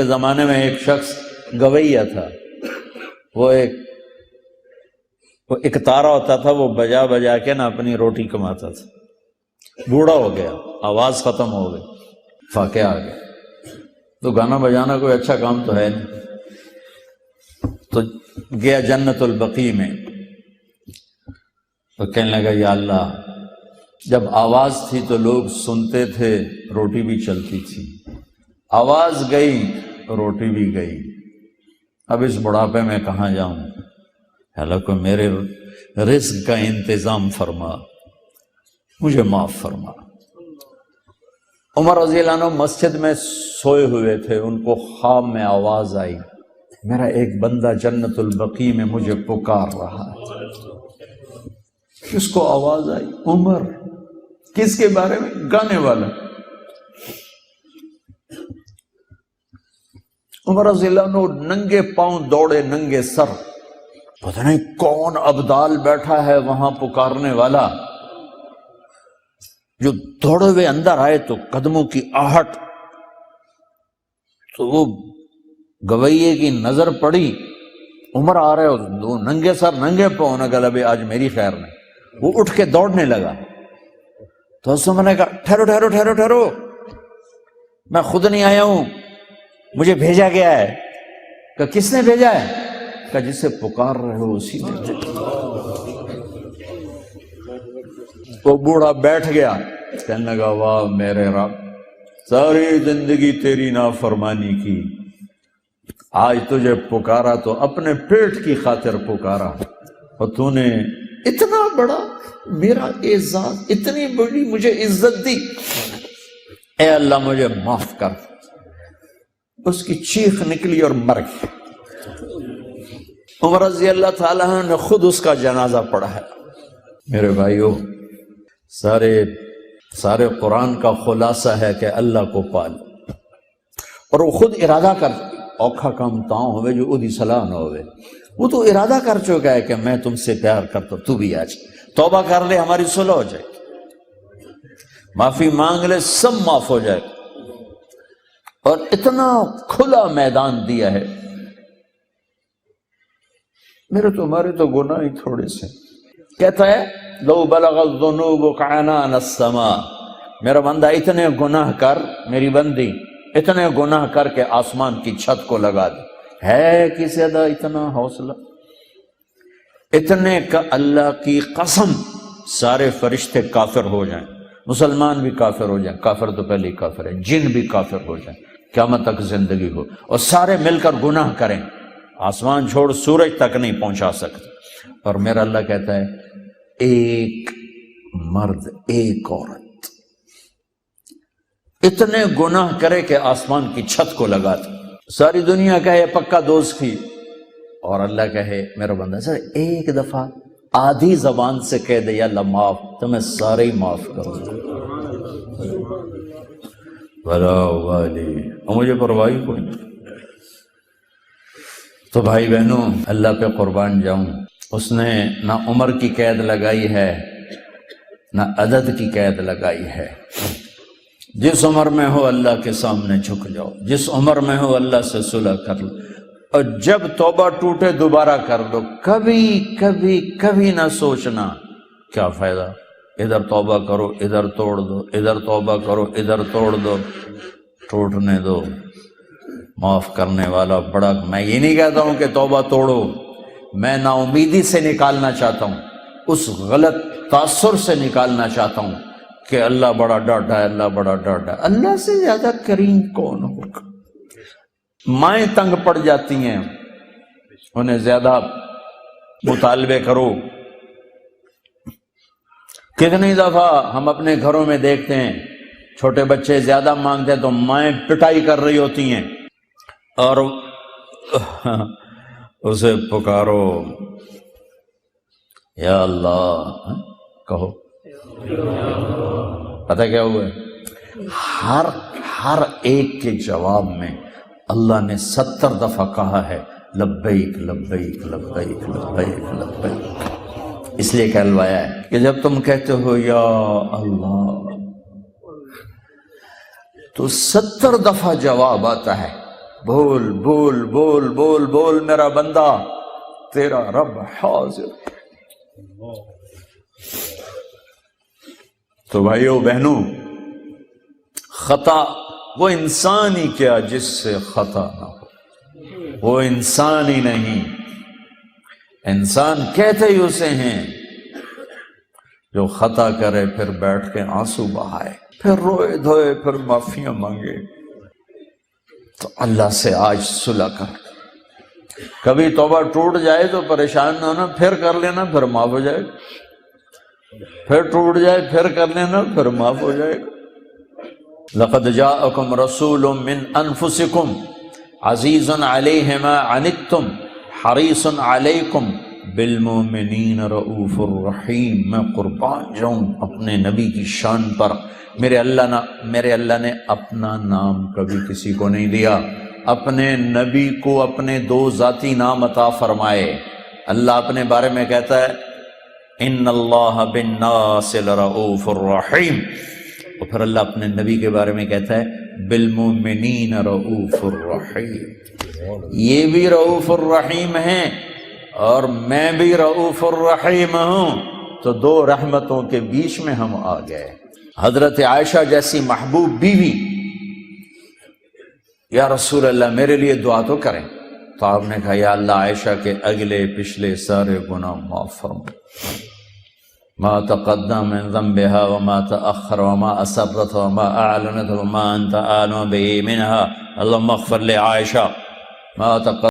کے زمانے میں ایک شخص گویا تھا، وہ ایک تارا ہوتا تھا، وہ بجا بجا کے نا اپنی روٹی کماتا تھا، بوڑھا ہو گیا، آواز ختم ہو گئی، واقعہ آ گیا، تو گانا بجانا کوئی اچھا کام تو ہے نہیں، تو گیا جنت البقیع میں، تو کہنے لگا یا اللہ، جب آواز تھی تو لوگ سنتے تھے، روٹی بھی چلتی تھی، آواز گئی روٹی بھی گئی، اب اس بڑھاپے میں کہاں جاؤں؟ حالانکہ میرے رزق کا انتظام فرما، مجھے معاف فرما۔ عمر رضی اللہ عنہ مسجد میں سوئے ہوئے تھے، ان کو خواب میں آواز آئی، میرا ایک بندہ جنت البقیع میں مجھے پکار رہا ہے۔ کس کو آواز آئی؟ عمر۔ کس کے بارے میں؟ گانے والا۔ عمر رضی اللہ عنہ ننگے پاؤں دوڑے، ننگے سر، پتہ نہیں کون ابدال بیٹھا ہے وہاں پکارنے والا، جو دوڑے ہوئے اندر آئے تو قدموں کی آہٹ، تو وہ گویے کی نظر پڑی، عمر آ رہے، دو ننگے سر ننگے پاؤں، نے کہا ابھی آج میری خیر نہیں۔ وہ اٹھ کے دوڑنے لگا، تو اس میں نے کہا ٹھہرو ٹھہرو ٹھہرو ٹھہرو، میں خود نہیں آیا ہوں، مجھے بھیجا گیا ہے۔ کہ کس نے بھیجا ہے؟ کہ جسے پکار رہے ہو اسی نے بھیجا۔ وہ بوڑھا بیٹھ گیا، کہنے لگا واہ میرے رب، ساری زندگی تیری نافرمانی کی، آج تجھے پکارا تو اپنے پیٹ کی خاطر پکارا، اور تو نے اتنا بڑا میرا اعزاز، اتنی بڑی مجھے عزت دی، اے اللہ مجھے معاف کر۔ اس کی چیخ نکلی اور مر گیا۔ عمر رضی اللہ تعالیٰ عنہ نے خود اس کا جنازہ پڑھا ہے۔ میرے بھائیو، سارے قرآن کا خلاصہ ہے کہ اللہ کو پالو، اور وہ خود ارادہ کر، اوکھا کام تاؤں ہوئے جو ادھی صلاح نہ ہوئے، وہ تو ارادہ کر چکا ہے کہ میں تم سے پیار کرتا ہوں، تو بھی آج توبہ کر لے، ہماری صلح ہو جائے، معافی مانگ لے، سب معاف ہو جائے۔ اور اتنا کھلا میدان دیا ہے۔ تمہارے تو گناہ ہی تھوڑے سے، کہتا ہے لو بلغ الذنوب عنان السماء، میرا بندہ اتنے گناہ کر، میری بندی اتنے گناہ کر کے آسمان کی چھت کو لگا دے، ہے کسی ادا اتنا حوصلہ؟ اتنے کا اللہ کی قسم سارے فرشتے کافر ہو جائیں، مسلمان بھی کافر ہو جائیں، کافر تو پہلے ہی کافر ہے، جن بھی کافر ہو جائیں، قیامت تک زندگی ہو، اور سارے مل کر گناہ کریں، آسمان چھوڑ سورج تک نہیں پہنچا سکتے، اور میرا اللہ کہتا ہے ایک مرد ایک عورت اتنے گناہ کرے کہ آسمان کی چھت کو لگا دے، ساری دنیا کہے پکا دوست کی، اور اللہ کہے میرا بندہ سر ایک دفعہ آدھی زبان سے کہہ دے یا اللہ معاف، تو میں سارے ہی معاف کروں بلا والی، اور مجھے پرواہی کوئی نہیں۔ تو بھائی بہنوں، اللہ پہ قربان جاؤں، اس نے نہ عمر کی قید لگائی ہے نہ عدد کی قید لگائی ہے۔ جس عمر میں ہو اللہ کے سامنے جھک جاؤ، جس عمر میں ہو اللہ سے صلح کر لو، اور جب توبہ ٹوٹے دوبارہ کر لو، کبھی کبھی کبھی نہ سوچنا کیا فائدہ، ادھر توبہ کرو ادھر توڑ دو، ادھر توبہ کرو ادھر توڑ دو، ٹوٹنے دو۔ معاف کرنے والا بڑا، میں یہ نہیں کہتا ہوں کہ توبہ توڑو، میں نا امیدی سے نکالنا چاہتا ہوں، اس غلط تاثر سے نکالنا چاہتا ہوں کہ اللہ بڑا ڈاڈا ہے، اللہ بڑا ڈاڈا ہے۔ اللہ سے زیادہ کریم کون ہوگا؟ مائیں تنگ پڑ جاتی ہیں، انہیں زیادہ مطالبے کرو۔ کتنی دفعہ ہم اپنے گھروں میں دیکھتے ہیں چھوٹے بچے زیادہ مانگتے ہیں تو مائیں پٹائی کر رہی ہوتی ہیں، اور اسے پکارو یا اللہ، کہو پتہ کیا ہوا ہے؟ ہر ایک کے جواب میں اللہ نے 70 دفعہ کہا ہے لبیک لبیک لبیک لبیک لبیک، اس لیے کہلوایا ہے کہ جب تم کہتے ہو یا اللہ تو 70 دفعہ جواب آتا ہے، بول بول بول بول بول میرا بندہ، تیرا رب حاضر۔ تو بھائیو بہنوں، خطا وہ انسان ہی کیا جس سے خطا نہ ہو، وہ انسان ہی نہیں، انسان کہتے ہی اسے ہیں جو خطا کرے پھر بیٹھ کے آنسو بہائے، پھر روئے دھوئے، پھر معافیاں مانگے۔ تو اللہ سے آج صلح کر، کبھی توبہ ٹوٹ جائے تو پریشان نہ ہونا، پھر کر لینا، پھر معاف ہو جائے گا، پھر ٹوٹ جائے پھر کر لینا، پھر معاف ہو جائے گا۔ لقد جاءکم رسول من انفسکم عزیز علیہ ما عنتم حریص علیکم بالمؤمنین رؤوف الرحیم۔ میں قربان جاؤں اپنے نبی کی شان پر، میرے اللہ نے اپنا نام کبھی کسی کو نہیں دیا، اپنے نبی کو اپنے دو ذاتی نام عطا فرمائے۔ اللہ اپنے بارے میں کہتا ہے ان اللہ بالناس لرؤوف الرحیم، اور پھر اللہ اپنے نبی کے بارے میں کہتا ہے بالمؤمنین رؤوف الرحیم۔ یہ بھی رؤوف الرحیم ہیں اور میں بھی رؤوف الرحیم ہوں، تو دو رحمتوں کے بیچ میں ہم آ گئے۔ حضرت عائشہ جیسی محبوب بیوی، یا رسول اللہ میرے لیے دعا تو کریں، تو آپ نے کہا یا اللہ عائشہ کے اگلے پچھلے سارے گناہ معاف فرما، ما تقدم من ذنبها وما تأخر وما أسرت وما أعلنت وما أنت أعلم به منها اللهم اغفر لعائشة ما تقدم